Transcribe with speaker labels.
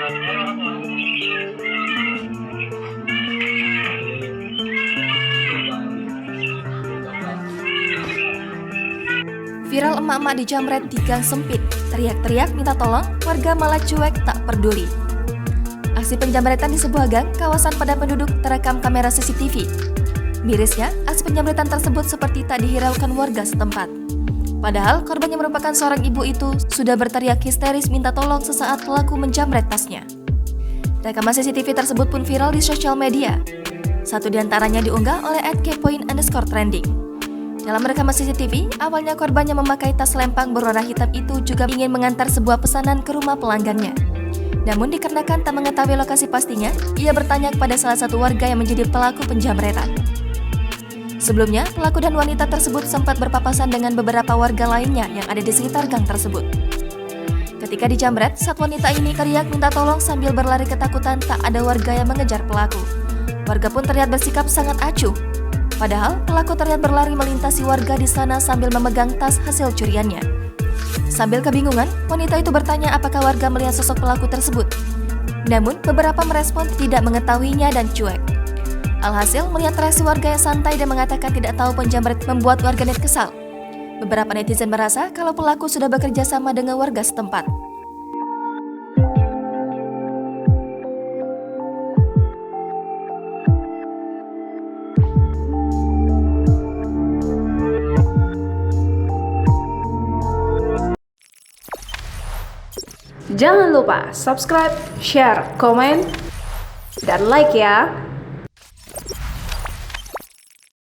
Speaker 1: Viral emak-emak dijamret di gang sempit, teriak-teriak minta tolong, warga malah cuek tak peduli. Aksi penjamretan di sebuah gang kawasan padat penduduk terekam kamera CCTV. Mirisnya, aksi penjamretan tersebut seperti tak dihiraukan warga setempat. Padahal korban yang merupakan seorang ibu itu sudah berteriak histeris minta tolong sesaat pelaku menjamret tasnya. Rekaman CCTV tersebut pun viral di sosial media. Satu di antaranya diunggah oleh @kepoin_trending. Dalam rekaman CCTV, awalnya korban yang memakai tas lempang berwarna hitam itu juga ingin mengantar sebuah pesanan ke rumah pelanggannya. Namun dikarenakan tak mengetahui lokasi pastinya, ia bertanya kepada salah satu warga yang menjadi pelaku penjamretan. Sebelumnya, pelaku dan wanita tersebut sempat berpapasan dengan beberapa warga lainnya yang ada di sekitar gang tersebut. Ketika dijamret, saat wanita ini teriak minta tolong sambil berlari ketakutan tak ada warga yang mengejar pelaku. Warga pun terlihat bersikap sangat acuh. Padahal, pelaku terlihat berlari melintasi warga di sana sambil memegang tas hasil curiannya. Sambil kebingungan, wanita itu bertanya apakah warga melihat sosok pelaku tersebut. Namun, beberapa merespon tidak mengetahuinya dan cuek. Alhasil, melihat reaksi warga yang santai dan mengatakan tidak tahu penjamret membuat warganet kesal. Beberapa netizen merasa kalau pelaku sudah bekerja sama dengan warga setempat.
Speaker 2: Jangan lupa subscribe, share, komen, dan like ya!